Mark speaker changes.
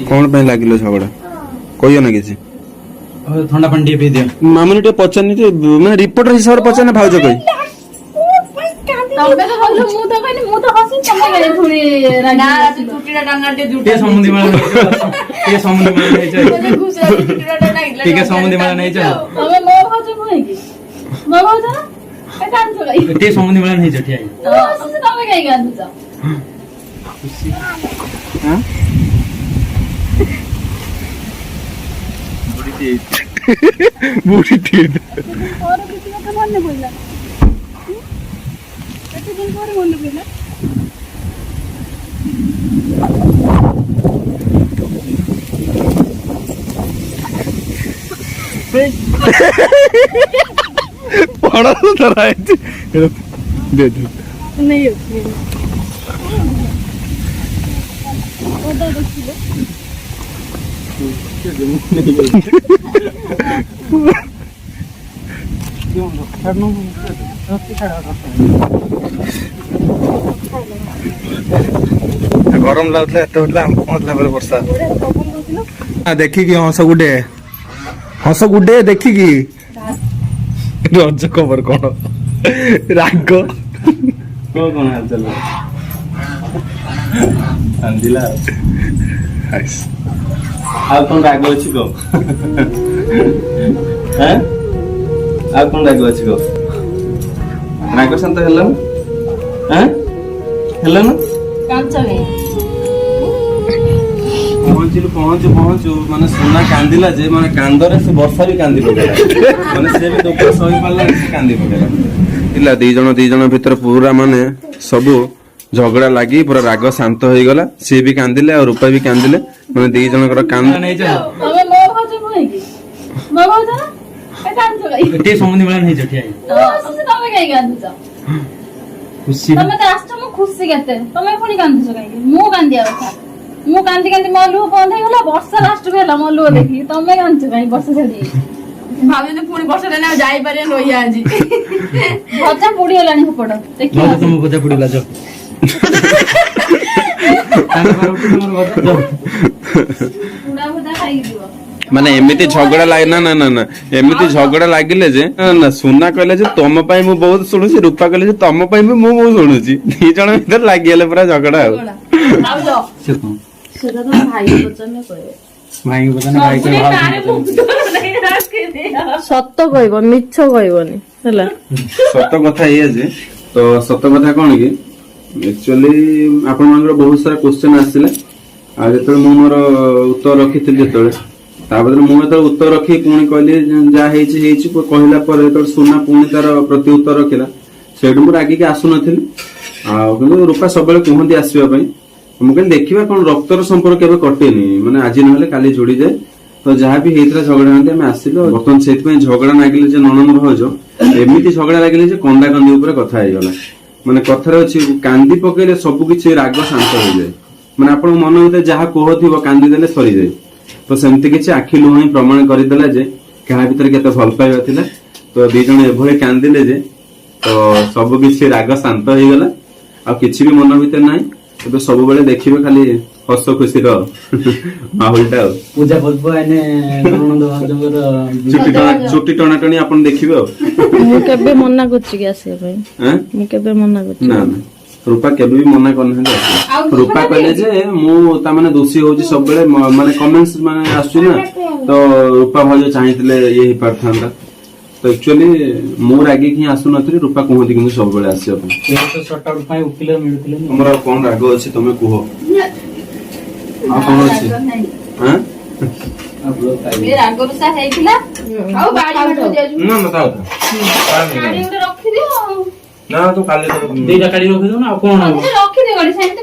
Speaker 1: कौन पे लागिलो झगड़ा कहियो ना किसी
Speaker 2: ठंडा पानी पी दियो
Speaker 1: मामूली टे पचारनी थे माने रिपोर्टर हिसाब रे पचारना भाउज कहि
Speaker 3: तबे तो हल्लो मु तो कहनी मु तो हसी तमे गए थोड़ी ना टुटीडा डांगा टे जुटा
Speaker 2: के समुद्री माला के समुद्री माला नहीं चाहिए
Speaker 3: तने घुस टुटीडा डांगा इला
Speaker 2: ठीक है समुद्री माला नहीं चाहिए
Speaker 3: तमे मो भाउज कोइ की मो भाउज ना ए कान छ गई
Speaker 2: के समुद्री माला नहीं चाहिए
Speaker 3: तो हसी तमे गई गान छ
Speaker 1: हां बुढ़ी थी
Speaker 3: और किसी का मन नहीं बोलला कते दिन पर मन बोलला
Speaker 1: पड़ा तो तरह है दे दे
Speaker 3: नहीं होती ओदा देखिलो
Speaker 1: गरम लाଗୁଥିଲା ଏତେ ହଉଥିଲା ପହଞ୍ଚିଲା ପରେ ବର୍ଷା ଦେଖିକି ହସ ଗୁଡେ ଦେଖିକି ରଜ ଖବର କଣ ରାଗ
Speaker 2: कौन हाल चल रहा अंदिला ଆଉ କଣ ରାଗ ଅଛି କହ ହାଁ ଆଉ କଣ ରାଗ ଅଛି କହ ରାଗ ଶାନ୍ତ ହେଲା ନା ହାଁ ହେଲା ନା
Speaker 3: କାଞ୍ଚ ଗଇ
Speaker 1: ପହଞ୍ଚୁ ମାନେ ସୁନା କାନ୍ଦିଲା ଯେ ମାନେ କାନ୍ଦରେ ସେ ବର୍ଷା ବି କାନ୍ଦି ପକେଇଲା ମାନେ ସେ ବି ଦୁଃଖ ସହି ପାରିଲା ସେ କାନ୍ଦି ପକେଇଲା ପିଲା ଦି ଜଣ ଭିତରେ ପୁରା ମାନେ ସବୁ झगड़ा लगी पूरा राग शांत हो गला सी भी कांदिले और रूपा भी कांदिले माने दी जनकर कांद
Speaker 2: नहीं जा
Speaker 3: तमे मो भाउज कोइ की मो भाउज ना ए कान छ गई
Speaker 2: टे समुद्री माला नहीं जठिया
Speaker 3: हसी तमे गई गान छ
Speaker 2: खुशी
Speaker 3: तमे त आस्ट म खुशी केते तमे पुनी कांद छ गई मु कांदिया କଥା मु कांदी कांदी म लुह बंद हे गला वर्षा लास्ट भेला म लुह देखि तमे कांद छ गई वर्षा छडी भाभी पुनी वर्षा लेना जाई पारे लोहिया आजी भजा पुडी होलानी हपड देखि
Speaker 2: तुम भजा पुडी लाजो
Speaker 1: माने एमिति झगड़ा लाग ना ना ना ना एमिति झगड़ा लागिले जे ना सुना कहले जे तम पई मु बहुत सुनुची रूपा कहले जे तम पई भी मु बहुत सुनुची दी जण भीतर लागिले पूरा झगड़ा हो
Speaker 3: आउ जो सेदा तो भाई बचन में कहे
Speaker 2: भाई बचन भाई के
Speaker 3: सत्य कहबो मिछ कहबोनी हला
Speaker 1: सत कथा ये जे तो सत कथा कोन की एक्चुअली आपण मानकर बहुत सारा क्वेश्चन आसिले आ जेतले मु मोर उत्तर रखिथिल जेतले ताबदर मु एत उत्तर रखी पुणी कहली जा हेची कहला पर एत सुना पुणी तार प्रति उत्तर रखिला सेडु मु रागी के आसु नथिल आ किंतु रूपा सबले कहंदी आसीबा पई मु कहली देखिबा कोन रक्तर संपर्क केबे कटेनी माने आज नहले काली जोड़ी जाए तो जहाँ भी हेतरा झगड़ा हंते हम आसिलो बर्तमान सेति पई झगड़ा लागिले जे ननन भौज एमिति झगड़ा लागिले जे कंदा कंदी ऊपर कथा आइ गला माने कथार अछि कांदी पकेले सब किछि राग शांत हो जाए माने आपण मन भीतर जहाँ कोह थिबो कांदी देले सरी जाए तो सेमति किछि आखि लुह ही प्रमाण करि देला जे कहा भीतर केते भल पाइबा थिला तो दी जण एभळे कांदिले जे तो सब किछि राग शांत हो गला आ किछि भी मन भीतर नाही तो सब बेले देखिबे खाली हस खुशी रो माहौलटा
Speaker 2: पूजा पर्व एने ननद भाजंगर
Speaker 1: चुटी टना टनी आपण देखिबे
Speaker 3: मु केबे मना करछि के आसे भाई
Speaker 1: हैं
Speaker 3: मु केबे मना करछि
Speaker 1: ना ना रूपा केबे भी मना करन रूपा कहले जे मु ता माने दोषी होची सब बेले माने कमेंट्स माने आसु ना तो रूपा भाज चाहितले ये ही पारथांदा तो एक्चुअली मु रागी की आसु नथि रूपा कहंती कि सब बेले आसी अपन
Speaker 2: ये तो शॉर्ट आउट पाई उकिल मिलुथिले
Speaker 1: हमरा कोन राग अछि तमे कुहो आ कोन अछि हैं
Speaker 2: अब लोग
Speaker 3: ए रागरुसा हेइतिला आउ बाडी मठ दियाजु
Speaker 1: ना ना ताऊ
Speaker 3: गाड़ी उठे रखि दियो
Speaker 1: ना तो काले तो
Speaker 2: देटा काढी रखि दो ना कोन
Speaker 3: रखि दियो गाड़ी